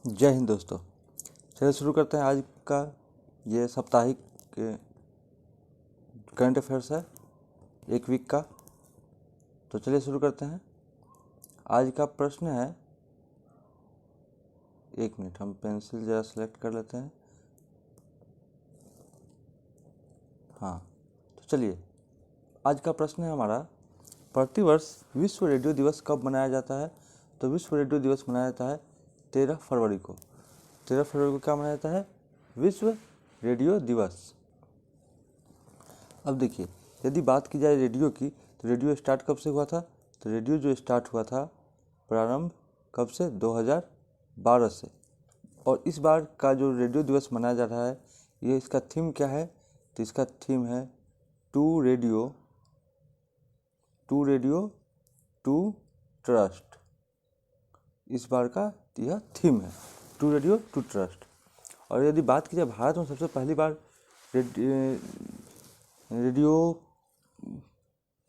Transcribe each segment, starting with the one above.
जय हिंद दोस्तों। चलिए शुरू करते हैं आज का ये साप्ताहिक करंट अफेयर्स है एक वीक का। तो चलिए शुरू करते हैं। आज का प्रश्न है, एक मिनट हम पेंसिल जरा सेलेक्ट कर लेते हैं। हाँ, तो चलिए आज का प्रश्न है हमारा, प्रतिवर्ष विश्व रेडियो दिवस कब मनाया जाता है? तो विश्व रेडियो दिवस मनाया जाता है 13 फरवरी को। 13 फरवरी को क्या मनाया जाता है? विश्व रेडियो दिवस। अब देखिए, यदि बात की जाए रेडियो की, तो रेडियो स्टार्ट कब से हुआ था? तो रेडियो जो स्टार्ट हुआ था प्रारंभ कब से? 2012 से। और इस बार का जो रेडियो दिवस मनाया जा रहा है, ये इसका थीम क्या है? तो इसका थीम है टू रेडियो टू ट्रस्ट। इस बार का यह थीम है, टू रेडियो टू ट्रस्ट। और यदि बात की जाए भारत में सबसे पहली बार रेडियो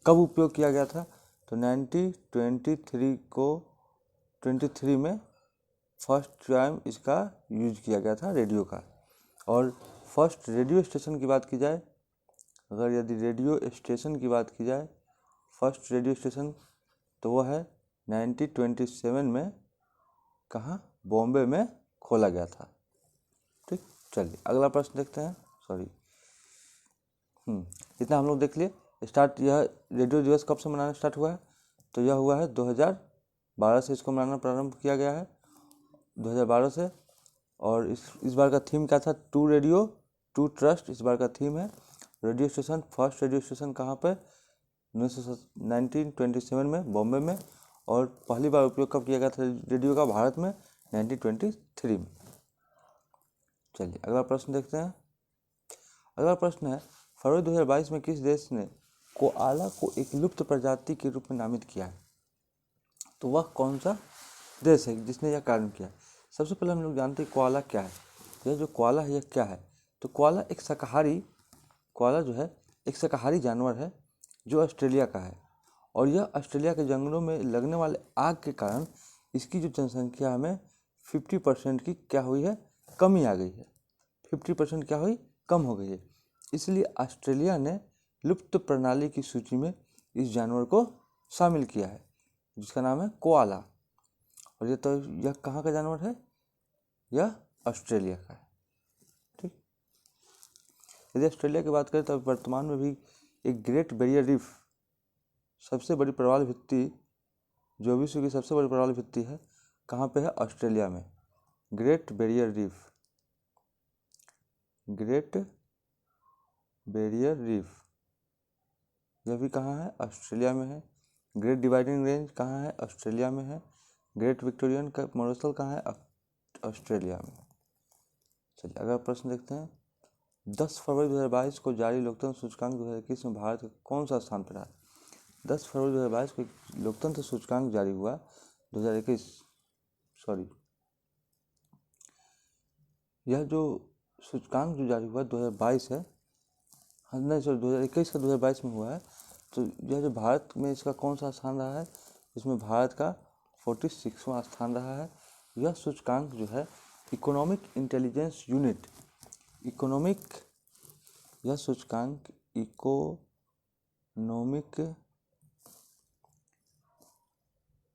कब उपयोग किया गया था? तो 1923 में फर्स्ट टाइम इसका यूज किया गया था रेडियो का। और फर्स्ट रेडियो स्टेशन की बात की जाए, अगर यदि रेडियो स्टेशन की बात की जाए, फर्स्ट रेडियो स्टेशन तो वह है 1927 में, कहाँ? बॉम्बे में खोला गया था। ठीक, चलिए अगला प्रश्न देखते हैं। सॉरी, इतना हम लोग देख लिए। स्टार्ट यह रेडियो दिवस कब से मनाना स्टार्ट हुआ है? तो यह हुआ है 2012 से इसको मनाना प्रारंभ किया गया है, 2012 से। और इस बार का थीम क्या था? टू रेडियो टू ट्रस्ट इस बार का थीम है। Radio station, first radio station कहाँ पर? 1927 में बॉम्बे में। और पहली बार उपयोग कब किया गया था रेडियो का भारत में? 1923 में। चलिए अगला प्रश्न देखते हैं। अगला प्रश्न है, फरवरी 2022 में किस देश ने कोआला को एक लुप्त प्रजाति के रूप में नामित किया है? तो वह कौन सा देश है जिसने यह कार्य किया है? सबसे पहले हम लोग जानते हैं कोआला क्या है। यह जो कोआला है यह क्या है? तो कोआला जो है एक शाकाहारी जानवर है जो ऑस्ट्रेलिया का है। और यह ऑस्ट्रेलिया के जंगलों में लगने वाले आग के कारण इसकी जो जनसंख्या में 50% की क्या हुई है? कमी आ गई है। 50% क्या हुई? कम हो गई है। इसलिए ऑस्ट्रेलिया ने लुप्त प्रणाली की सूची में इस जानवर को शामिल किया है, जिसका नाम है कोआला। और यह कहाँ का जानवर है? यह ऑस्ट्रेलिया का है। ठीक, यदि ऑस्ट्रेलिया की बात करें तो वर्तमान में भी एक ग्रेट बैरियर रीफ, सबसे बड़ी प्रवाल भित्ति, जो विश्व की सबसे बड़ी प्रवाल भित्ति है, कहाँ पे है? ऑस्ट्रेलिया में। ग्रेट बैरियर रीफ यह भी कहाँ है? ऑस्ट्रेलिया में है। ग्रेट डिवाइडिंग रेंज कहाँ है? ऑस्ट्रेलिया में है। ग्रेट विक्टोरियन का मॉरूथल कहाँ है? ऑस्ट्रेलिया में। चलिए अगला प्रश्न देखते हैं। 10 फरवरी 2022 को जारी लोकतंत्र सूचकांक 2021 में भारत का कौन सा स्थान पर है? 10 फरवरी 2022 को लोकतंत्र सूचकांक जारी हुआ 2021, सॉरी, यह जो सूचकांक जो जारी हुआ 2022 है, हाँ नहीं सॉरी 2021 का 2022 में हुआ है। तो यह जो भारत में इसका कौन सा स्थान रहा है? इसमें भारत का 46वां स्थान रहा है। यह सूचकांक जो है इकोनॉमिक इंटेलिजेंस यूनिट, यह सूचकांक इकोनॉमिक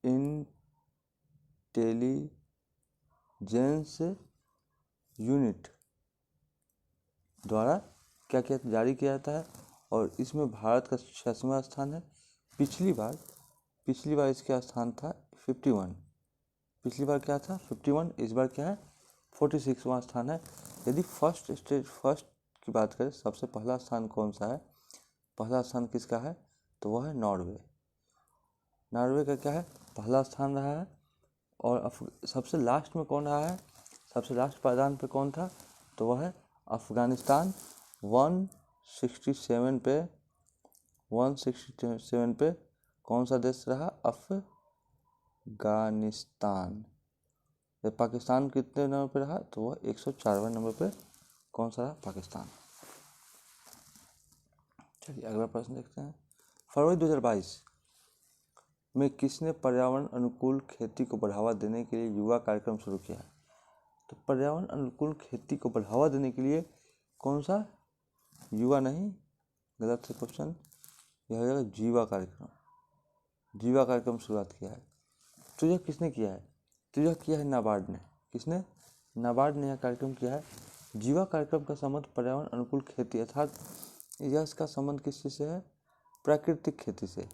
इंटेलिजेंस यूनिट द्वारा क्या जारी किया जाता है। और इसमें भारत का 86वां स्थान है। पिछली बार इसका स्थान था 51। पिछली बार क्या था? 51। इस बार क्या है? 46वां स्थान है। यदि फर्स्ट की बात करें, सबसे पहला स्थान कौन सा है? पहला स्थान किसका है? तो वह है नॉर्वे का क्या है? पहला स्थान रहा है। और सबसे लास्ट में कौन रहा है? सबसे लास्ट पायदान पे कौन था? तो वह है अफगानिस्तान। 167 पे कौन सा देश रहा? अफगानिस्तान। पाकिस्तान कितने नंबर पे रहा? तो वह 104वें नंबर पे कौन सा रहा? पाकिस्तान। चलिए अगला प्रश्न देखते हैं। फरवरी 2022 में किसने पर्यावरण अनुकूल खेती को बढ़ावा देने के लिए युवा कार्यक्रम शुरू किया है? तो पर्यावरण अनुकूल खेती को बढ़ावा देने के लिए कौन सा, युवा नहीं, गलत है क्वेश्चन, यह हो जाएगा जीवा कार्यक्रम। जीवा कार्यक्रम शुरुआत किया है। तो यह किसने किया है, तो यह किया है नाबार्ड ने। किसने, नाबार्ड ने यह कार्यक्रम किया है। जीवा कार्यक्रम का संबंध पर्यावरण अनुकूल खेती अर्थात यह इसका संबंध किस चीज़ से है, प्राकृतिक खेती से,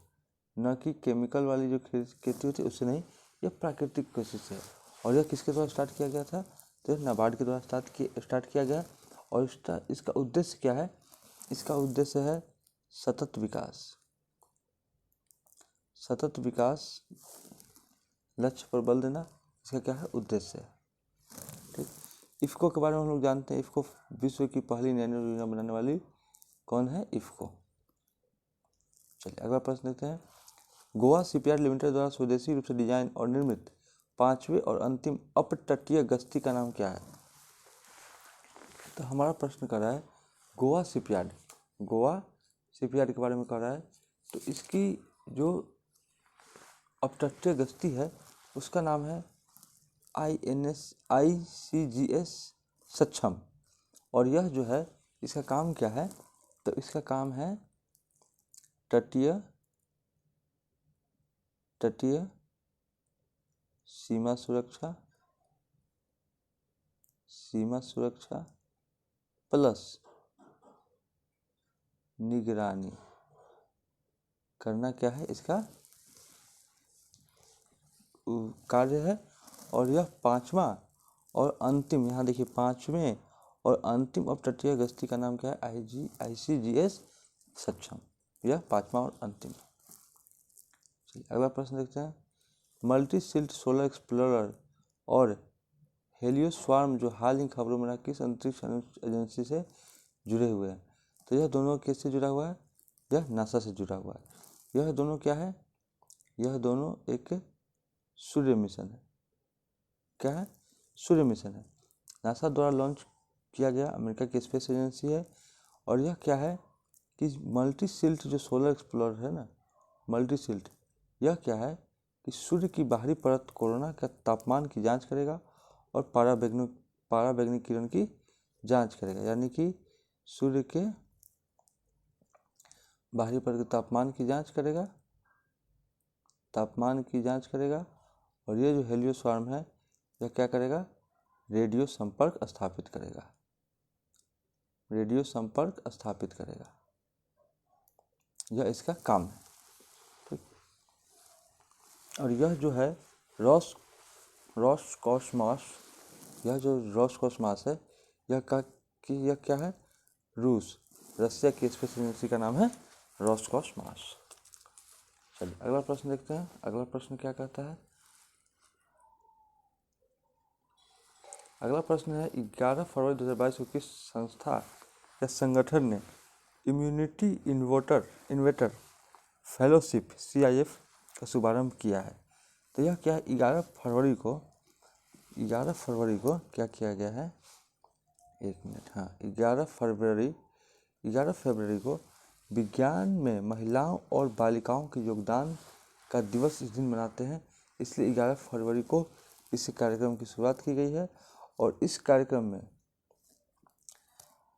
न कि केमिकल वाली जो खेती होती है उससे नहीं, यह प्राकृतिक कृषि से है। और यह किसके द्वारा स्टार्ट किया गया था, तो नाबार्ड के द्वारा स्टार्ट किया गया। और इसका उद्देश्य क्या है, इसका उद्देश्य है सतत विकास, सतत विकास लक्ष्य पर बल देना, इसका क्या है, उद्देश्य है। ठीक, इफ़को के बारे में हम लोग जानते हैं। इफ़को विश्व की पहली नैनो योजना बनाने वाली कौन है, इफ़को। चलिए अगला प्रश्न देखते हैं। गोवा शिपयार्ड लिमिटेड द्वारा स्वदेशी रूप से डिजाइन और निर्मित 5वें और अंतिम अपतटीय गश्ती का नाम क्या है। तो हमारा प्रश्न कर रहा है गोवा शिपयार्ड, गोवा शिपयार्ड के बारे में कर रहा है। तो इसकी जो अपतटीय गश्ती है उसका नाम है ICGS सक्षम। और यह जो है इसका काम क्या है, तो इसका काम है तटीय सीमा सुरक्षा प्लस निगरानी करना, क्या है इसका कार्य है। और यह 5वां और अंतिम, यहाँ देखिए 5वें और अंतिम अपतटीय गश्ती का नाम क्या है, ICGS सक्षम, यह 5वां और अंतिम। चलिए अगला प्रश्न देखते हैं। मल्टी सिल्ट सोलर एक्सप्लोरर और हेलियोस्वार्म जो हाल ही खबरों में किस अंतरिक्ष एजेंसी से जुड़े हुए हैं, तो यह दोनों किससे जुड़ा हुआ है, यह नासा से जुड़ा हुआ है। यह दोनों क्या है, यह दोनों एक सूर्य मिशन है। क्या है, सूर्य मिशन है, नासा द्वारा लॉन्च किया गया अमेरिका की स्पेस एजेंसी है। और यह क्या है कि मल्टी सिल्ट जो सोलर एक्सप्लोरर है ना, मल्टी सिल्ट, यह क्या है कि सूर्य की बाहरी परत कोरोना का तापमान की जांच करेगा और पारावैंगनिक किरण की जांच करेगा। यानी कि सूर्य के बाहरी परत के तापमान की जांच करेगा। और ये जो हेलियोस्वार्म है यह क्या करेगा, रेडियो संपर्क स्थापित करेगा, यह इसका काम है। ठीक, और यह जो है रॉसकॉस्मॉस, यह जो रॉसकॉस्मॉस है यह क्या है, रशिया की स्पेस एजेंसी का नाम है रॉसकॉस्मॉस। चलिए अगला प्रश्न देखते हैं। अगला प्रश्न क्या कहता है, अगला प्रश्न है 11 फरवरी 2022 को किस संस्था या संगठन ने इम्यूनिटी इन्वेटर फेलोशिप CIF का शुभारंभ किया है। तो यह क्या है, 11 फरवरी को क्या किया गया है, 11 फरवरी को विज्ञान में महिलाओं और बालिकाओं के योगदान का दिवस इस दिन मनाते हैं, इसलिए 11 फरवरी को इस कार्यक्रम की शुरुआत की गई है। और इस कार्यक्रम में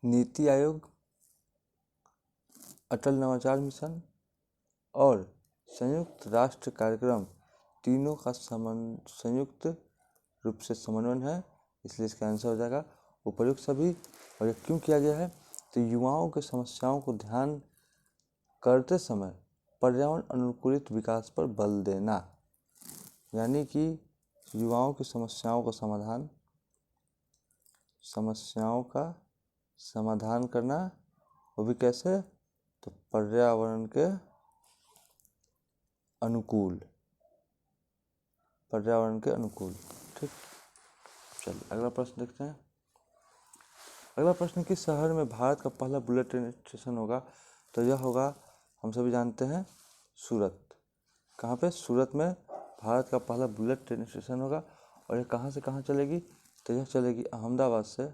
नीति आयोग, अटल नवाचार मिशन और संयुक्त राष्ट्र कार्यक्रम तीनों का संयुक्त रूप से समन्वय है, इसलिए इसका आंसर हो जाएगा उपर्युक्त सभी। और यह क्यों किया गया है, तो युवाओं के समस्याओं को ध्यान करते समय पर्यावरण अनुकूलित विकास पर बल देना, यानी कि युवाओं की समस्याओं का समाधान करना, वो भी कैसे, तो पर्यावरण के अनुकूल। ठीक, चलिए अगला प्रश्न देखते हैं। अगला प्रश्न, किस शहर में भारत का पहला बुलेट ट्रेन स्टेशन होगा, तो यह होगा, हम सभी जानते हैं, सूरत। कहाँ पे, सूरत में भारत का पहला बुलेट ट्रेन स्टेशन होगा। और यह कहाँ से कहाँ चलेगी, तो यह चलेगी अहमदाबाद से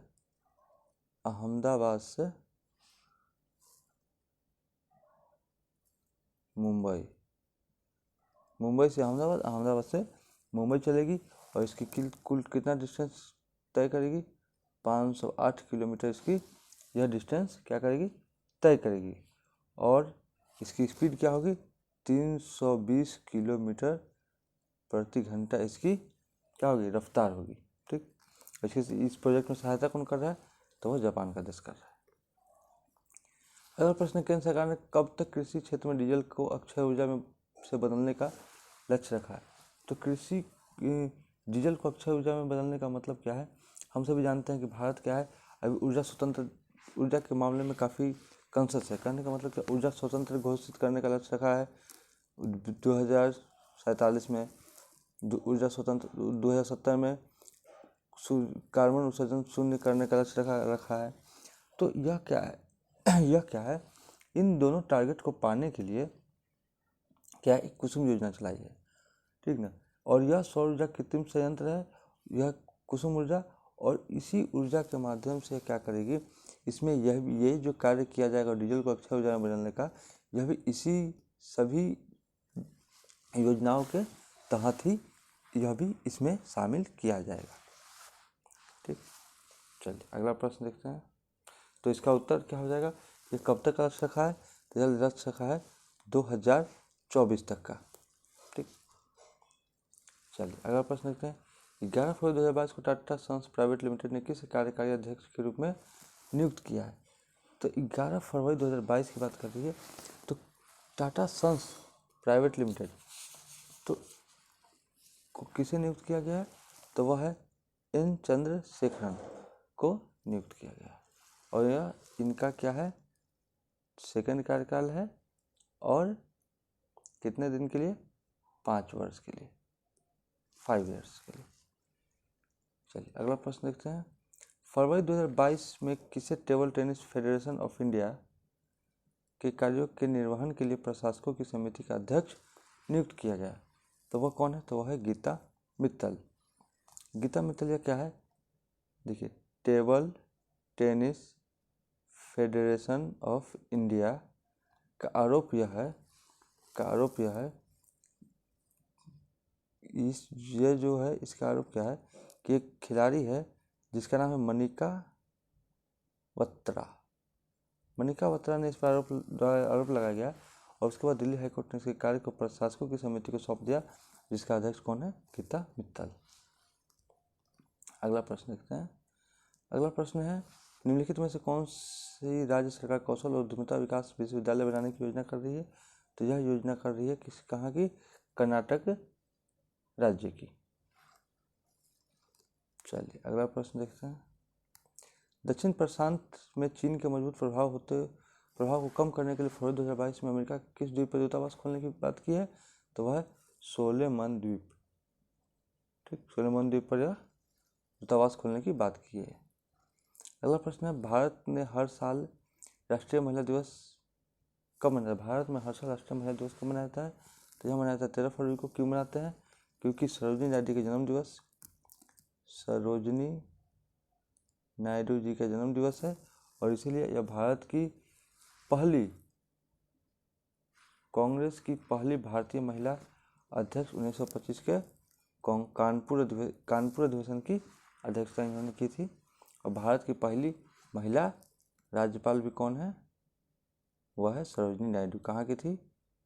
मुंबई से अहमदाबाद, अहमदाबाद से मुंबई चलेगी। और इसकी कुल कितना डिस्टेंस तय करेगी, 508 किलोमीटर इसकी यह डिस्टेंस क्या करेगी, तय करेगी। और इसकी स्पीड क्या होगी, 320 किलोमीटर प्रति घंटा इसकी क्या होगी, रफ्तार होगी। ठीक, इस प्रोजेक्ट में सहायता कौन कर रहा है, तो वह जापान का देश कर रहा है। अगला प्रश्न, केंद्र सरकार ने कब तक कृषि क्षेत्र में डीजल को अक्षय ऊर्जा में से बदलने का लक्ष्य रखा है। तो कृषि डीजल को अक्षय ऊर्जा में बदलने का मतलब क्या है, हम सभी जानते हैं कि भारत क्या है, अभी ऊर्जा स्वतंत्र, ऊर्जा के मामले में काफ़ी कॉन्शियस है। कहने का मतलब क्या, ऊर्जा स्वतंत्र घोषित करने का लक्ष्य रखा है 2047 में, ऊर्जा स्वतंत्र 2070 में कार्बन उत्सर्जन शून्य करने का लक्ष्य रखा है। तो यह क्या है यह क्या है, इन दोनों टारगेट को पाने के लिए क्या एक कुसुम योजना चलाई है, ठीक ना। और यह सौर ऊर्जा कृत्रिम संयंत्र है, यह कुसुम ऊर्जा, और इसी ऊर्जा के माध्यम से क्या करेगी, इसमें ये जो कार्य किया जाएगा डीजल को अक्षय ऊर्जा में बदलने का, यह भी इसी सभी योजनाओं के तहत ही यह भी इसमें शामिल किया जाएगा। ठीक, चलिए अगला प्रश्न देखते हैं। तो इसका उत्तर क्या हो जाएगा, ये कब तक का लक्ष्य रखा है, तो यह लक्ष्य रखा है 2024 तक का। ठीक, चलिए अगला प्रश्न देखते हैं। 11 फरवरी 2022 को टाटा सन्स प्राइवेट लिमिटेड ने किस कार्यकारी अध्यक्ष के रूप में नियुक्त किया है। तो 11 फरवरी 2022 की बात कर रही है, तो टाटा सन्स प्राइवेट लिमिटेड तो को किसे नियुक्त किया गया है, तो वह है एन चंद्रशेखरन को नियुक्त किया गया है। और यह इनका क्या है, सेकंड कार्यकाल है, और कितने दिन के लिए, 5 वर्ष के लिए, 5 ईयर्स के लिए। चलिए अगला प्रश्न देखते हैं। फरवरी 2022 में किसे table tennis federation of India के कार्यों के निर्वहन के लिए प्रशासकों की समिति का अध्यक्ष नियुक्त किया गया, तो वह कौन है, तो वह है गीता मित्तल। गीता मित्तल यह क्या है, देखिए, table tennis federation of India का आरोप यह है ये जो है इसका आरोप क्या है कि एक खिलाड़ी है जिसका नाम है मनिका बत्रा ने इस पर आरोप लगाया गया, और उसके बाद दिल्ली हाईकोर्ट ने इसके कार्य को प्रशासकों की समिति को सौंप दिया, जिसका अध्यक्ष कौन है, गीता मित्तल। अगला प्रश्न देखते हैं। अगला प्रश्न है, निम्नलिखित में से कौन सी राज्य सरकार कौशल और उद्यमिता विकास विश्वविद्यालय बनाने की योजना कर रही है, तो यह योजना कर रही है कहाँ की, कर्नाटक राज्य की। चलिए अगला प्रश्न देखते हैं। दक्षिण प्रशांत में चीन के मजबूत प्रभाव को कम करने के लिए फरवरी 2022 में अमेरिका किस द्वीप पर दूतावास खोलने की बात की है, तो वह है सोलेमन द्वीप। ठीक, सोलेमन द्वीप पर यह दूतावास खोलने की बात की है। अगला प्रश्न है, भारत ने हर साल राष्ट्रीय महिला दिवस कब मनाया, भारत में हर साल राष्ट्रीय महिला दिवस कब मनाया जाता है, तो यह मनाया जाता है 13 फरवरी को। क्यों मनाते हैं, क्योंकि सरोजिनी नायडू के जन्म दिवस, सरोजिनी नायडू जी का जन्म दिवस है, और इसीलिए यह भारत की पहली कांग्रेस की पहली भारतीय महिला अध्यक्ष 1925 के कानपुर अधिवेशन की अध्यक्षता इन्होंने की थी। और भारत की पहली महिला राज्यपाल भी कौन है, वह है सरोजिनी नायडू। कहाँ की थी,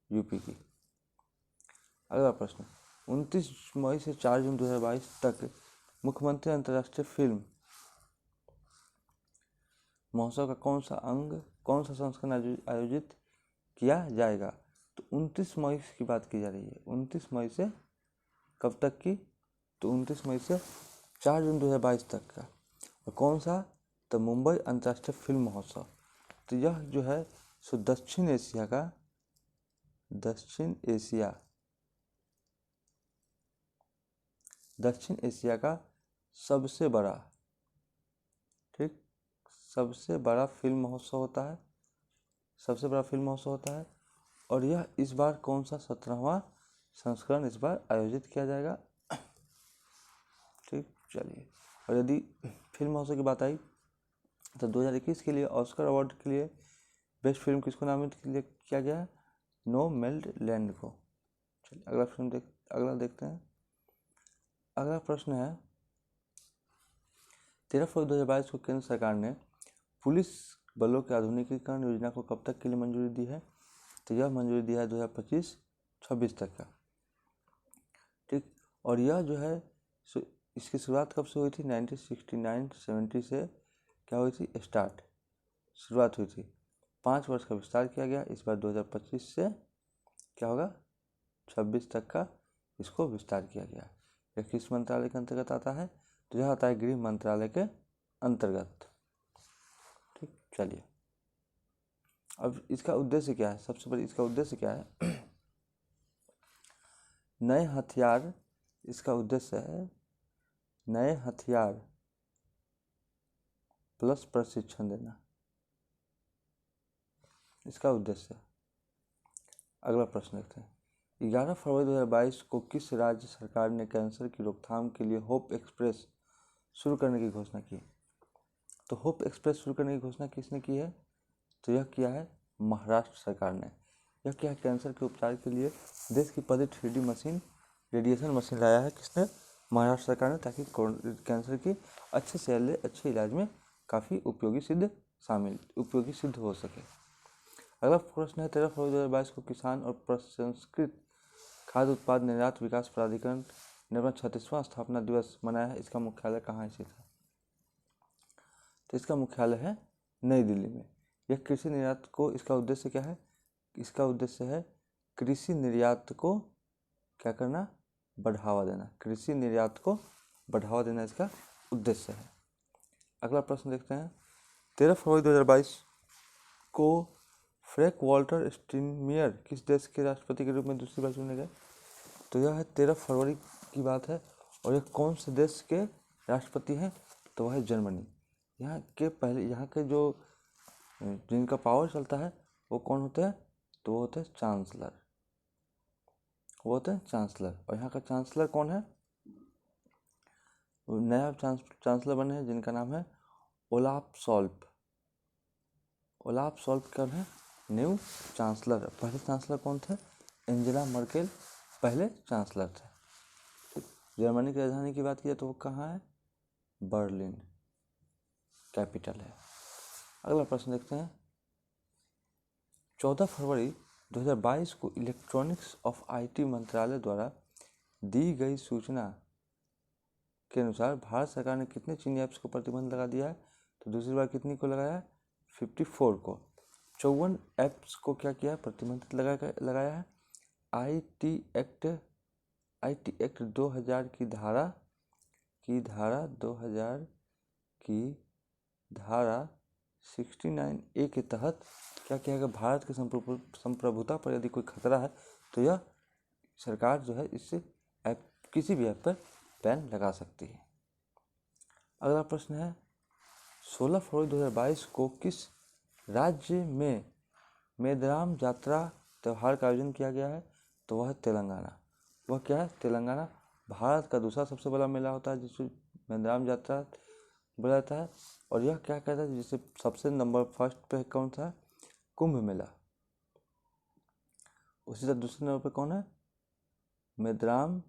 यूपी की। अगला प्रश्न, 29 मई से 4 जून 2022 तक मुख्यमंत्री अंतर्राष्ट्रीय फिल्म महोत्सव का कौन सा संस्करण आयोजित किया जाएगा, तो 29 मई की बात की जा रही है। 29 मई से कब तक की, तो 29 मई से 4 जून 2022 तक का। और कौन सा, तो मुंबई अंतर्राष्ट्रीय फिल्म महोत्सव। तो यह जो है सो दक्षिण एशिया का सबसे बड़ा फिल्म महोत्सव होता है। और यह इस बार कौन सा 17वां संस्करण इस बार आयोजित किया जाएगा। ठीक, चलिए, और यदि फिल्म महोत्सव की बात आई तो 2021 के लिए ऑस्कर अवार्ड के लिए बेस्ट फिल्म किसको नामित किया गया है, नोमैडलैंड को। चलिए अगला देखते हैं। अगला प्रश्न है, 13 फरवरी 2022 को केंद्र सरकार ने पुलिस बलों के आधुनिकीकरण योजना को कब तक के लिए मंजूरी दी है? तो यह मंजूरी दिया है 2025-26 तक का, ठीक। और यह जो है इसकी शुरुआत कब से हुई थी? 1969-70 से क्या हुई थी? शुरुआत हुई थी। 5 वर्ष का विस्तार किया गया। इस बार 2025 से क्या होगा? 26 तक का इसको विस्तार किया गया। यह किस मंत्रालय के अंतर्गत आता है? तो यह आता है गृह मंत्रालय के अंतर्गत, ठीक। चलिए, अब इसका उद्देश्य क्या है? सबसे पहले इसका उद्देश्य क्या है? नए हथियार, इसका उद्देश्य है नए हथियार प्लस प्रशिक्षण देना, इसका उद्देश्य है। अगला प्रश्न देखते हैं। 11 फरवरी 2022 को किस राज्य सरकार ने कैंसर की रोकथाम के लिए होप एक्सप्रेस शुरू करने की घोषणा की? तो होप एक्सप्रेस शुरू करने की घोषणा किसने की है? तो यह किया है महाराष्ट्र सरकार ने। यह क्या है? कैंसर के उपचार के लिए देश की पहली 3D मशीन, रेडिएशन मशीन लाया है किसने? महाराष्ट्र सरकार ने, ताकि कैंसर की अच्छे से अच्छे इलाज में काफ़ी उपयोगी सिद्ध हो सके। अगला प्रश्न है 13 फरवरी 2022 को किसान और प्रसंस्कृत खाद्य उत्पाद निर्यात विकास प्राधिकरण ने अपना 36वां स्थापना दिवस मनाया है। इसका मुख्यालय कहाँ स्थित है? तो इसका मुख्यालय है नई दिल्ली में। यह कृषि निर्यात को, इसका उद्देश्य क्या है? इसका उद्देश्य है कृषि निर्यात को क्या करना? बढ़ावा देना। कृषि निर्यात को बढ़ावा देना इसका उद्देश्य है। अगला प्रश्न देखते हैं। 13 फरवरी 2022 को फ्रैंक वॉल्टर स्टीनमेयर किस देश के राष्ट्रपति के रूप में दूसरी बार चुने गए? तो यह है 13 फरवरी की बात है। और यह कौन से देश के राष्ट्रपति हैं? तो वह है जर्मनी। यहाँ के जो जिनका पावर चलता है वो कौन होते हैं? तो वो होते हैं चांसलर, और यहाँ का चांसलर कौन है? नया चांसलर बने हैं जिनका नाम है ओलाफ शॉल्प कौन है? New chancellor. पहले चांसलर कौन थे? एंजेला मर्केल पहले चांसलर थे। जर्मनी की राजधानी की बात की जाए तो वो कहाँ है? बर्लिन कैपिटल है। अगला प्रश्न देखते हैं। 14 फरवरी 2022 को इलेक्ट्रॉनिक्स ऑफ IT मंत्रालय द्वारा दी गई सूचना के अनुसार भारत सरकार ने कितने चीनी ऐप्स को प्रतिबंध लगा दिया है? तो दूसरी बार कितनी को लगाया है? 54 को। 54 ऐप्स को क्या किया है? प्रतिबंधित लगाया है। IT एक्ट 2000 की धारा 69A के तहत क्या किया गया? भारत के संप्रभुता पर यदि कोई खतरा है तो यह सरकार जो है इससे किसी भी ऐप पर बैन लगा सकती है। अगला प्रश्न है 16 फरवरी 2022 को किस राज्य में मेदाराम जात्रा त्यौहार का आयोजन किया गया है? तो वह है तेलंगाना। वह क्या है? तेलंगाना भारत का दूसरा सबसे बड़ा मेला होता है जिसे मेदाराम जात्रा बोला जाता है। और यह क्या कहता है? जिसे सबसे नंबर फर्स्ट पे कौन था? कुंभ मेला। उसी तरह दूसरे नंबर पे कौन है? मेदाराम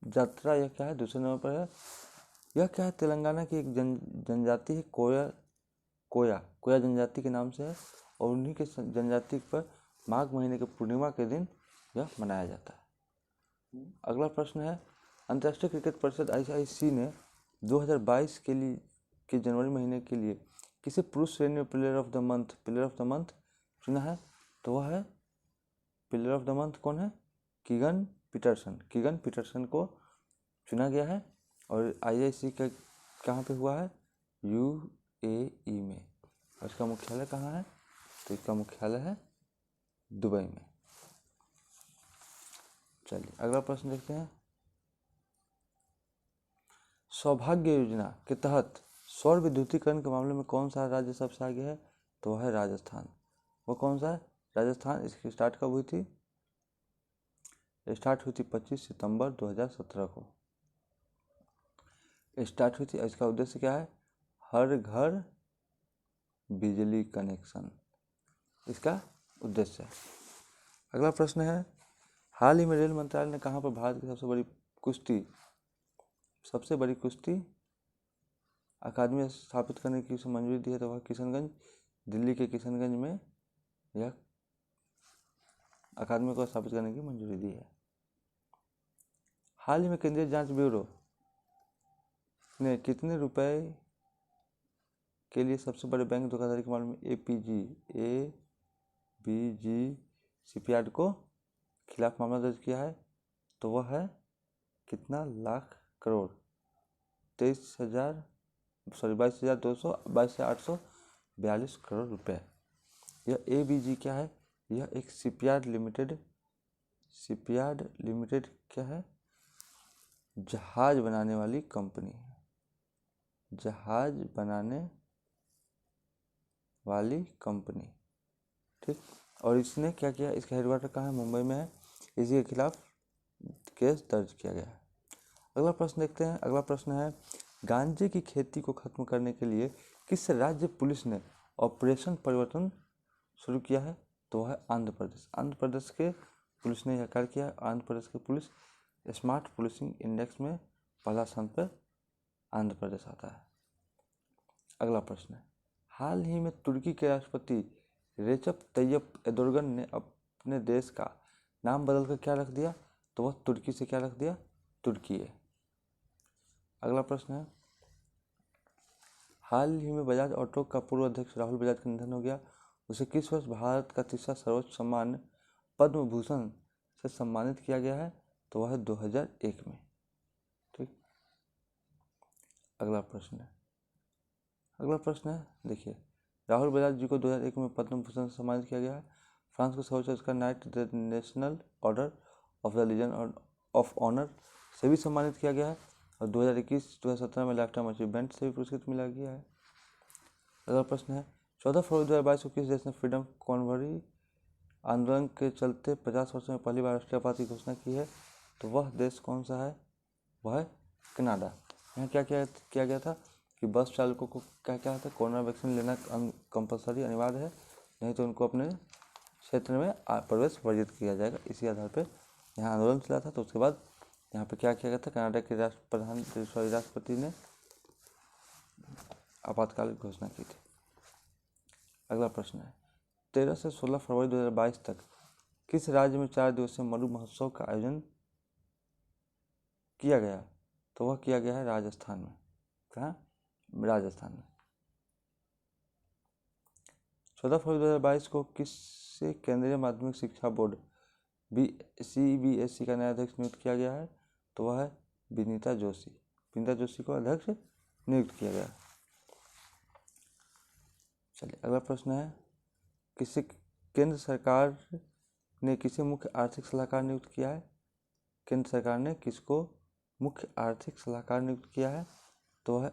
जात्रा। यह क्या है? दूसरे नंबर पर है। यह क्या है? तेलंगाना की एक जनजाति है, कोया जनजाति के नाम से है। और उन्हीं के जनजाति पर माघ महीने के पूर्णिमा के दिन यह मनाया जाता है। अगला प्रश्न है अंतर्राष्ट्रीय क्रिकेट परिषद ICC ने 2022 के जनवरी महीने के लिए किसे पुरुष श्रेणी में प्लेयर ऑफ द मंथ चुना है? तो वह है प्लेयर ऑफ द मंथ कौन है? कीगन पीटरसन को चुना गया है। और ICC का कहाँ पे हुआ है? UAE में। और इसका मुख्यालय कहाँ है? तो इसका मुख्यालय है दुबई में। चलिए अगला प्रश्न देखते हैं। सौभाग्य योजना के तहत सौर विद्युतीकरण के मामले में कौन सा राज्य सबसे आगे है? तो वह है राजस्थान। वो कौन सा है? राजस्थान। इसकी स्टार्ट कब हुई थी? स्टार्ट हुई थी 25 सितंबर 2017 को स्टार्ट हुई थी। इसका उद्देश्य क्या है? हर घर बिजली कनेक्शन, इसका उद्देश्य है। अगला प्रश्न है हाल ही में रेल मंत्रालय ने कहाँ पर भारत की सबसे बड़ी कुश्ती सबसे बड़ी कुश्ती अकादमी स्थापित करने की उसे मंजूरी दी है, तो वह किशनगंज, दिल्ली के किशनगंज में यह अकादमी को स्थापित करने की मंजूरी दी है। हाल ही में केंद्रीय जांच ब्यूरो ने कितने रुपए के लिए सबसे बड़े बैंक धोखाधड़ी के मामले में एबीजी शिपयार्ड को खिलाफ मामला दर्ज किया है? तो वह है कितना लाख करोड़, 22,842 करोड़ रुपए। यह एबीजी क्या है? यह एक शिपयार्ड लिमिटेड क्या है? जहाज बनाने वाली कंपनी है, जहाज बनाने वाली कंपनी, ठीक। और इसने क्या किया? इसका हेडक्वार्टर कहाँ है? मुंबई में है। इसी के खिलाफ केस दर्ज किया गया है। अगला प्रश्न देखते हैं। अगला प्रश्न है, गांजे की खेती को खत्म करने के लिए किस राज्य पुलिस ने ऑपरेशन परिवर्तन शुरू किया है? तो वह है आंध्र प्रदेश। आंध्र प्रदेश के पुलिस ने यह कार्य किया। आंध्र प्रदेश की पुलिस स्मार्ट पुलिसिंग इंडेक्स में पहला स्थान पर आंध्र प्रदेश आता है। अगला प्रश्न है, हाल ही में तुर्की के राष्ट्रपति रेचप तैयप एर्दोगन ने अपने देश का नाम बदलकर क्या रख दिया? तो वह तुर्की से क्या रख दिया? तुर्की है। अगला प्रश्न है, हाल ही में बजाज ऑटो का पूर्व अध्यक्ष राहुल बजाज का निधन हो गया। उसे किस वर्ष भारत का तीसरा सर्वोच्च सम्मान पद्म भूषण से सम्मानित किया गया है? तो वह है 2001 में, ठीक। अगला प्रश्न है, देखिए, राहुल बजाज जी को 2001 में पद्म भूषण से सम्मानित किया गया है। फ्रांस के सर्वोच्च पुरस्कार knight the national order of the legion of honour से भी सम्मानित किया गया है। और 2021-2017 में लाइफ टाइम अचीवमेंट से भी पुरस्कृत मिला गया है। अगला प्रश्न है, 14 फरवरी 2022 को किस देश ने फ्रीडम कॉन्वरी आंदोलन के चलते 50 वर्षों में पहली बार राष्ट्रीय आपात की घोषणा की है? तो वह देश कौन सा है? वह है कनाडा। यहाँ क्या किया गया था कि बस चालकों को क्या था? कोरोना वैक्सीन लेना कंपलसरी अनिवार्य है, नहीं तो उनको अपने क्षेत्र में प्रवेश वर्जित किया जाएगा। इसी आधार पर यहाँ आंदोलन चला था। तो उसके बाद यहाँ पे क्या किया गया था? कनाडा के राष्ट्रपति ने आपातकाल की घोषणा की थी। अगला प्रश्न है, 13 से 16 फरवरी 2022 तक किस राज्य में 4 दिवसीय मरु महोत्सव का आयोजन किया गया? तो वह किया गया है राजस्थान में। कहाँ? राजस्थान में। 14 फरवरी 2022 को किससे केंद्रीय माध्यमिक शिक्षा बोर्ड CBSE का नया अध्यक्ष नियुक्त किया गया है? तो वह है विनीता जोशी। विनीता जोशी को अध्यक्ष नियुक्त किया गया। चलिए, अगला प्रश्न है, केंद्र सरकार ने किसे मुख्य आर्थिक सलाहकार नियुक्त किया है? केंद्र सरकार ने किसको मुख्य आर्थिक सलाहकार नियुक्त किया है? तो वह है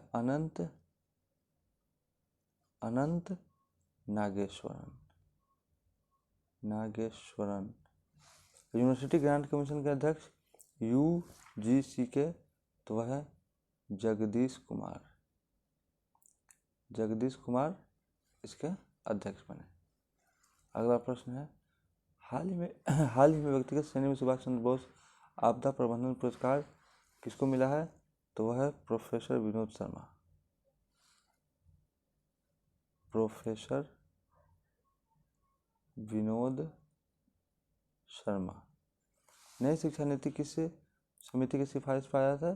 अनंत नागेश्वरन। यूनिवर्सिटी ग्रांट कमीशन के अध्यक्ष UGC के, तो वह है जगदीश कुमार इसके अध्यक्ष बने। अगला प्रश्न है, हाल ही में व्यक्तिगत श्रेणी में सुभाष चंद्र बोस आपदा प्रबंधन पुरस्कार किसको मिला है? तो वह है प्रोफेसर विनोद शर्मा। नई शिक्षा नीति किस समिति की सिफारिश पर आया था?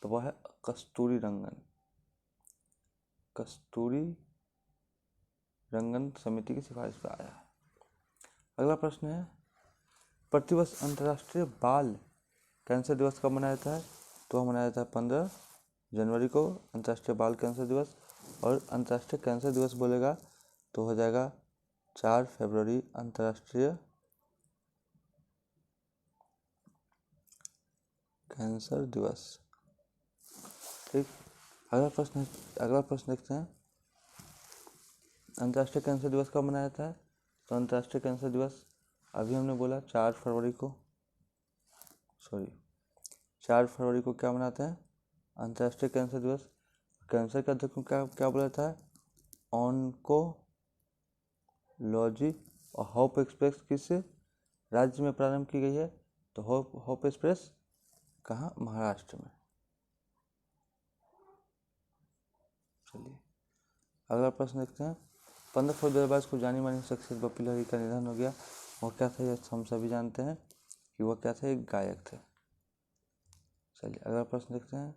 तो वह है कस्तूरी रंगन समिति की सिफारिश पर आया है। अगला प्रश्न है, प्रतिवर्ष अंतर्राष्ट्रीय बाल कैंसर दिवस कब मनाया जाता है? तो वह मनाया जाता है 15 जनवरी को, अंतर्राष्ट्रीय बाल कैंसर दिवस। और अंतर्राष्ट्रीय कैंसर दिवस बोलेगा तो हो जाएगा 4 फरवरी अंतर्राष्ट्रीय कैंसर दिवस, ठीक। अगला प्रश्न देखते हैं, अंतर्राष्ट्रीय कैंसर दिवस कब मनाया जाता है? तो अंतर्राष्ट्रीय कैंसर दिवस अभी हमने बोला 4 फरवरी को क्या मनाते हैं? अंतर्राष्ट्रीय कैंसर दिवस। कैंसर के अध्यक्ष को क्या बोला जाता है? ऑन्कोलॉजी। और होप एक्सप्रेस किस राज्य में प्रारंभ की गई है? तो होप एक्सप्रेस कहाँ? महाराष्ट्र में। चलिए अगला प्रश्न देखते हैं। 15 फरवरी 2022 को जानी मानी शख्सियत बप्पी लहरी का निधन हो गया। वो क्या था, ये हम सभी जानते हैं कि वह क्या थे, एक गायक थे। चलिए अगला प्रश्न देखते हैं।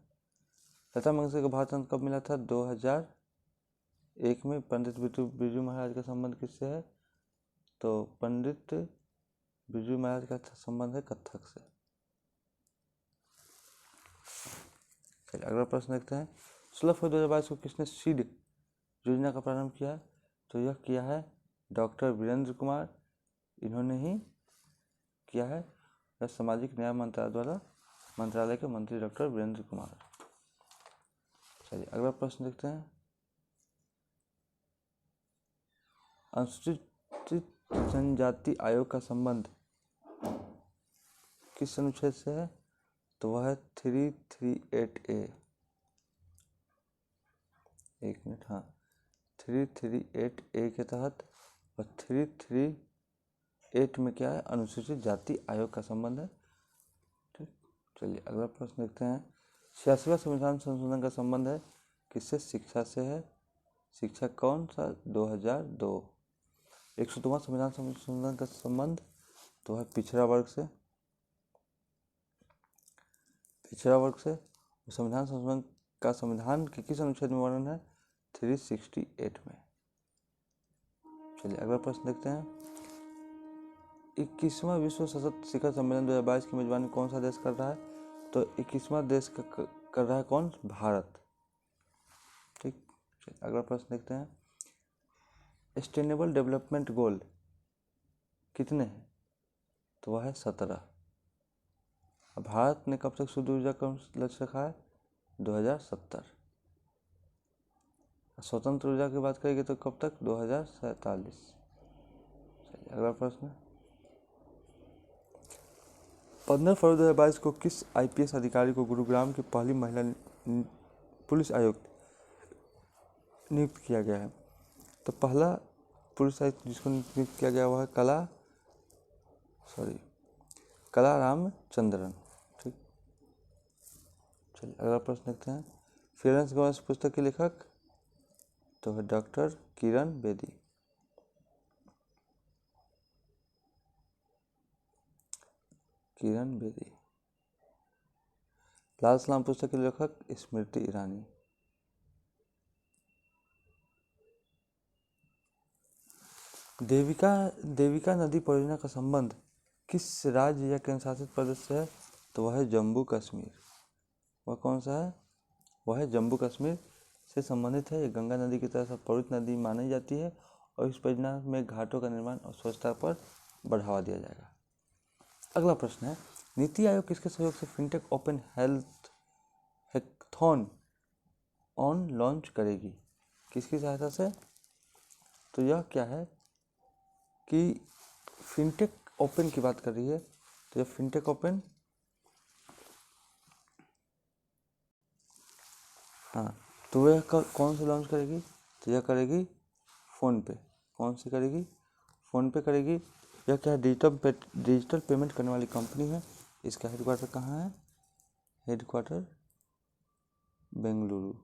लता मंगेशकर को भारत रत्न कब मिला था? 2001 में। पंडित बिरजू महाराज का संबंध किससे है? तो पंडित बिरजू महाराज का संबंध है कथक से। चलिए अगला प्रश्न देखते हैं। 16 फरवरी 2022 को किसने सीड योजना का प्रारंभ किया? तो यह किया है डॉक्टर वीरेंद्र कुमार। इन्होंने ही किया है, यह सामाजिक न्याय मंत्रालय के मंत्री डॉक्टर वीरेंद्र कुमार। चलिए अगला प्रश्न देखते हैं। अनुसूचित जनजाति आयोग का संबंध किस अनुच्छेद से है? तो वह है 338A। एक मिनट, हाँ, 338A के तहत। और 338 में क्या है? अनुसूचित जाति आयोग का संबंध है। ठीक, चलिए अगला प्रश्न देखते हैं। 86वां संविधान संशोधन का संबंध है किससे? शिक्षा से है। शिक्षा कौन सा? 2002। 102वां संविधान संशोधन का संबंध तो है पिछड़ा वर्ग से। संविधान संशोधन का संविधान के किस अनुच्छेद में वर्णन है? 368 में। चलिए अगला प्रश्न देखते हैं। 21वां विश्व सशक्त शिखर सम्मेलन 2022 की मेजबानी कौन सा देश कर रहा है? तो 21वां देश कर रहा है कौन? भारत। ठीक, चलिए अगला प्रश्न देखते हैं। सस्टेनेबल डेवलपमेंट गोल कितने हैं? तो वह है 17। भारत ने कब तक शुद्ध ऊर्जा का लक्ष्य रखा है? 2070। स्वतंत्र ऊर्जा की बात करेंगे तो कब तक? 2047। चलिए अगला प्रश्न। 15 फरवरी 2022 को किस IPS अधिकारी को गुरुग्राम की पहली महिला पुलिस आयुक्त नियुक्त किया गया है? तो पहला पुलिस आयुक्त जिसको नियुक्त किया गया वह है कला रामचंद्रन। ठीक, चलिए अगला प्रश्न देखते हैं। फेरेंस गोमेस पुस्तक के लेखक तो है डॉक्टर किरण बेदी। लाल सलाम पुस्तक के लेखक स्मृति ईरानी। देविका नदी परियोजना का संबंध किस राज्य या केंद्र शासित प्रदेश से है? तो वह है जम्मू कश्मीर। वह कौन सा है? वह है जम्मू कश्मीर से संबंधित है। ये गंगा नदी की तरह पवित्र नदी मानी जाती है और इस परियोजना में घाटों का निर्माण और स्वच्छता पर बढ़ावा दिया जाएगा। अगला प्रश्न है। नीति आयोग किसके सहयोग से fintech open health hackathon on launch करेगी? किसकी सहायता से? तो यह क्या है कि फिनटेक ओपन की बात कर रही है। तो यह फिनटेक ओपन, हाँ, तो यह कौन से लॉन्च करेगी? तो यह करेगी फ़ोनपे। कौन सी करेगी? फ़ोनपे करेगी। यह क्या है? डिजिटल पेमेंट करने वाली कंपनी है। इसका हेडक्वार्टर कहाँ है? हेडक्वार्टर बेंगलुरु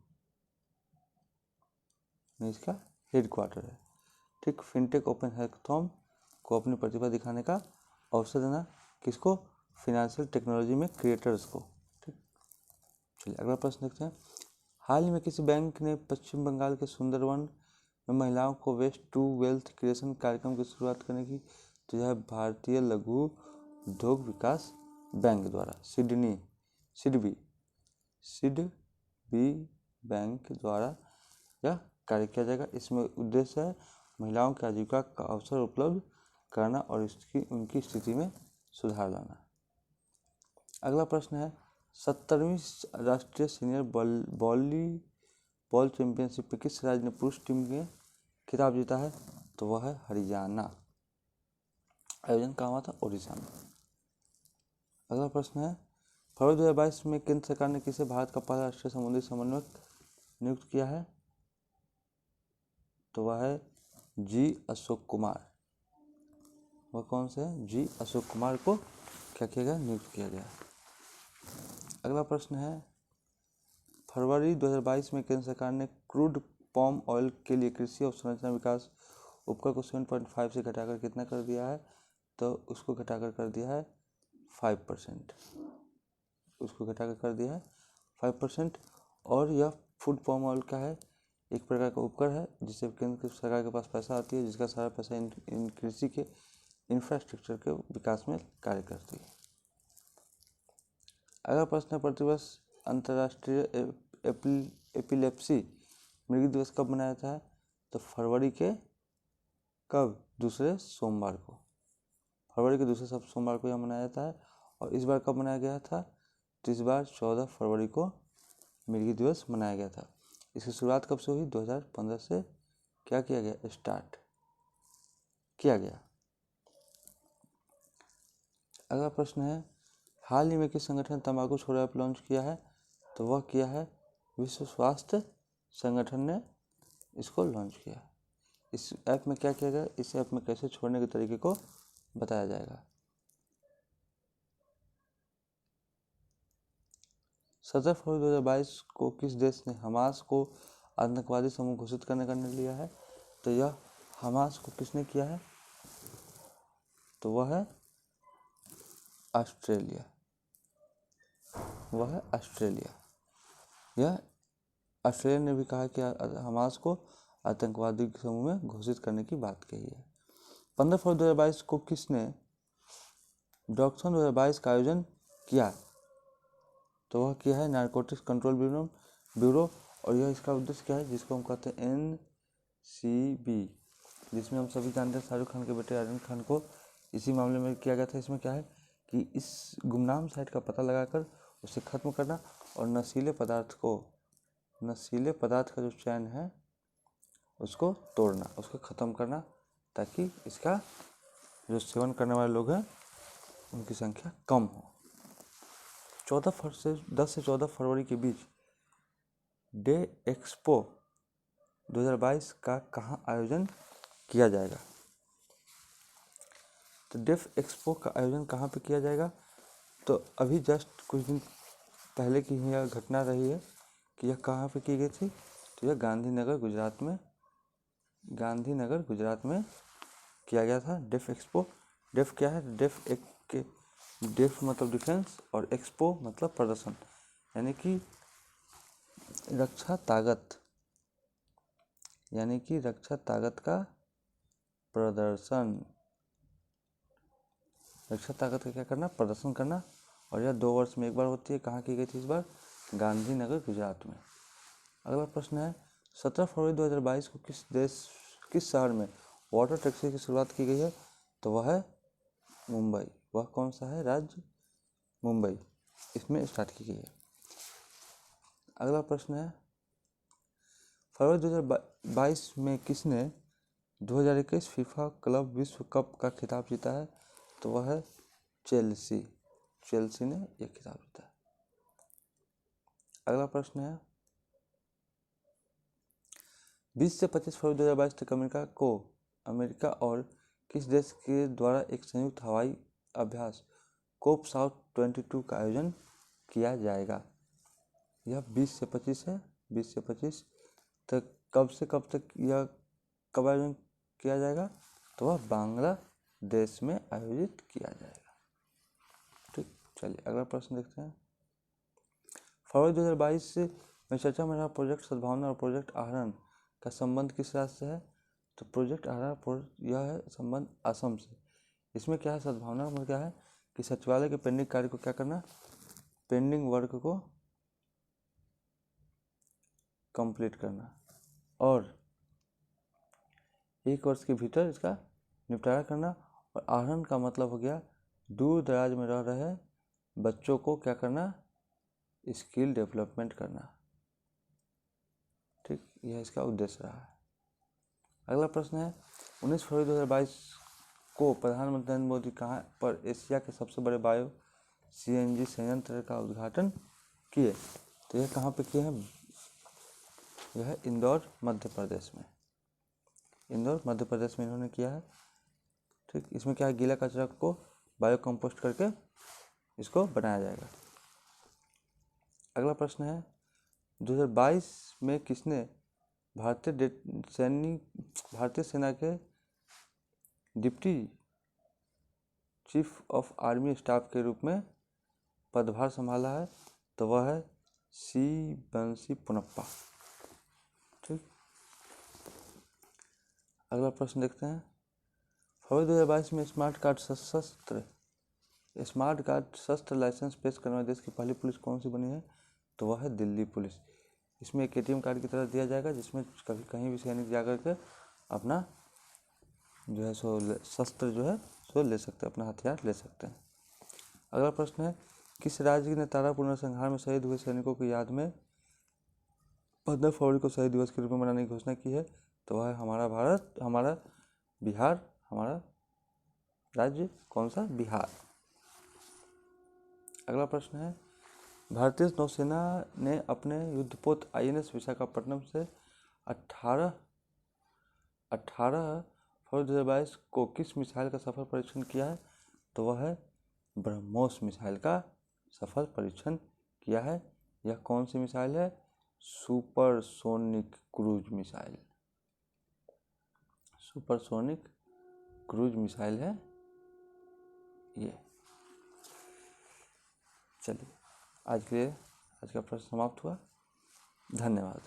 में इसका हेडक्वार्टर है। ठीक, फिनटेक ओपन हैकाथॉन को अपनी प्रतिभा दिखाने का अवसर देना किसको? फिनेंशियल टेक्नोलॉजी में क्रिएटर्स को। ठीक, चलिए अगला प्रश्न देखते हैं। हाल ही में किसी बैंक ने पश्चिम बंगाल के सुंदरवन में महिलाओं को वेस्ट टू वेल्थ क्रिएशन कार्यक्रम की शुरुआत करने की? तो यह भारतीय लघु उद्योग विकास बैंक द्वारा सिडबी बैंक द्वारा यह कार्य किया जाएगा। इसमें उद्देश्य है महिलाओं की आजीविका का अवसर उपलब्ध कराना और उनकी स्थिति में सुधार लाना। अगला प्रश्न है। 70वीं राष्ट्रीय सीनियर वॉलीबॉल चैंपियनशिप में किस राज्य ने पुरुष टीम में खिताब जीता है? तो वह है हरियाणा। आयोजन कहाँ हुआ था? उड़ीसा में। अगला प्रश्न है। फरवरी 2022 में केंद्र सरकार ने किसे भारत का पहला राष्ट्रीय समुद्री समन्वयक नियुक्त किया है? तो वह है जी अशोक कुमार। वह कौन से है? जी अशोक कुमार को क्या किया गया? नियुक्त किया गया। अगला प्रश्न है। फरवरी 2022 में केंद्र सरकार ने क्रूड पाम ऑयल के लिए कृषि अवसंरचना विकास उपकर को 7.5 से घटाकर कितना कर दिया है, तो उसको घटाकर कर दिया है 5%, उसको घटाकर कर दिया है 5%। और यह फूड पाम ऑयल का है, एक प्रकार का उपकर है जिससे केंद्र सरकार के पास पैसा आती है, जिसका सारा पैसा इन कृषि के इंफ्रास्ट्रक्चर के विकास में कार्य करती है। अगला प्रश्न है, प्रतिवर्ष अंतर्राष्ट्रीय एपिलेप्सी मृगी दिवस कब मनाया जाता है, तो फरवरी के कब, दूसरे सोमवार को, फरवरी के दूसरे सोमवार को यह मनाया जाता है। और इस बार कब मनाया गया था, तो इस बार 14 फरवरी को मृगी दिवस मनाया गया था। इसकी शुरुआत कब से हुई, 2015 से क्या किया गया, स्टार्ट किया गया। अगला प्रश्न है, हाल ही में किस संगठन ने तंबाकू छोड़ो ऐप लॉन्च किया है, तो वह किया है विश्व स्वास्थ्य संगठन ने इसको लॉन्च किया। इस ऐप में क्या किया गया, इस ऐप में कैसे छोड़ने के तरीके को बताया जाएगा। 17 फरवरी 2022 को किस देश ने हमास को आतंकवादी समूह घोषित करने का निर्णय लिया है, तो यह हमास को किसने किया है, तो वह है ऑस्ट्रेलिया, वह है ऑस्ट्रेलिया। यह ऑस्ट्रेलिया ने भी कहा कि हमास को आतंकवादी समूह में घोषित करने की बात कही है। 15 फरवरी 2022 को किसने डॉक्सन 2022 का आयोजन किया, तो वह किया है नारकोटिक्स कंट्रोल ब्यूरो। और यह इसका उद्देश्य क्या है, जिसको हम कहते हैं NCB, जिसमें हम सभी जानते हैं शाहरुख खान के बेटे आर्यन खान को इसी मामले में किया गया था। इसमें क्या है कि इस गुमनाम साइट का पता लगाकर उसे खत्म करना और नशीले पदार्थ का जो चैन है उसको तोड़ना, उसको ख़त्म करना, ताकि इसका जो सेवन करने वाले लोग हैं उनकी संख्या कम हो। 10 से 14 फरवरी के बीच डे एक्सपो 2022 का कहाँ आयोजन किया जाएगा, तो डेफ एक्सपो का आयोजन कहाँ पे किया जाएगा, तो अभी जस्ट कुछ दिन पहले की यह घटना रही है कि यह कहाँ पे की गई थी, तो यह गांधीनगर गुजरात में किया गया था डेफ एक्सपो। डेफ क्या है, डेफ मतलब डिफेंस और एक्सपो मतलब प्रदर्शन, यानी कि रक्षा ताकत का प्रदर्शन, रक्षा ताकत का क्या करना, प्रदर्शन करना। और यह 2 वर्ष में एक बार होती है। कहाँ की गई थी इस बार, गांधीनगर गुजरात में। अगला प्रश्न है, 17 फरवरी 2022 को किस शहर में वाटर टैक्सी की शुरुआत की गई है, तो वह है मुंबई। वह कौन सा है राज्य, मुंबई, इसमें स्टार्ट की गई है। अगला प्रश्न है, फरवरी 2022 में किसने 2021 फीफा क्लब विश्व कप का खिताब जीता है, तो वह है चेल्सी ने यह खिताब जीता है। अगला प्रश्न है, 20 से 25 फरवरी 2022 तक अमेरिका और किस देश के द्वारा एक संयुक्त हवाई अभ्यास कोप साउथ 22 का आयोजन किया जाएगा। यह 20 से 25 है, 20 से 25 तक। कब से कब तक यह कब आयोजन किया जाएगा, तो वह बांग्लादेश में आयोजित किया जाएगा। ठीक, चलिए अगला प्रश्न देखते हैं। फरवरी 2022 में चर्चा में रहा प्रोजेक्ट सद्भावना और प्रोजेक्ट आहरण का संबंध किस राज्य से है, तो प्रोजेक्ट आहरण यह है संबंध असम से। इसमें क्या है, सद्भावना मतलब क्या है कि सचिवालय के पेंडिंग कार्य को क्या करना, पेंडिंग वर्क को कंप्लीट करना और 1 वर्ष के भीतर इसका निपटारा करना। और आहरण का मतलब हो गया दूर दराज में रह रहे बच्चों को क्या करना, स्किल डेवलपमेंट करना। ठीक, यह इसका उद्देश्य रहा है। अगला प्रश्न है, 19 फरवरी 2022 को प्रधानमंत्री नरेंद्र मोदी कहाँ पर एशिया के सबसे बड़े बायो CNG संयंत्र का उद्घाटन किए, तो यह कहाँ पे किए हैं, यह है इंदौर मध्य प्रदेश में। इंदौर मध्य प्रदेश में इन्होंने किया है। ठीक, इसमें क्या है, गीला कचरा को बायो कंपोस्ट करके इसको बनाया जाएगा। अगला प्रश्न है, 2022 में किसने भारतीय सेना के deputy chief of army staff के रूप में पदभार संभाला है? तो वह है सी बंसी पुनप्पा। ठीक, अगला प्रश्न देखते हैं। फरवरी 2022 में स्मार्ट कार्ड शस्त्र लाइसेंस पेश करने वाले देश की पहली पुलिस कौन सी बनी है? तो वह है दिल्ली पुलिस। इसमें एक ATM कार्ड की तरह दिया जाएगा, जिसमें कभी कहीं भी सैनिक जा करके अपना जो है सो शस्त्र जो है सो ले सकते हैं, अपना हथियार ले सकते हैं। अगला प्रश्न है, किस राज्य ने तारापुर नरसंहार में शहीद हुए सैनिकों की याद में 15 फरवरी को शहीद दिवस के रूप में मनाने की घोषणा की है? तो वह है हमारा बिहार। हमारा राज्य कौन सा? बिहार। अगला प्रश्न है, भारतीय नौसेना ने अपने युद्धपोत INS विशाखापट्टनम से 18 फरवरी 2022 को किस मिसाइल का सफल परीक्षण किया है? तो वह है ब्रह्मोस मिसाइल का सफल परीक्षण किया है। यह कौन सी मिसाइल है? Supersonic cruise missile. Supersonic cruise missile है ये। चलिए, आज का प्रश्न समाप्त हुआ। धन्यवाद।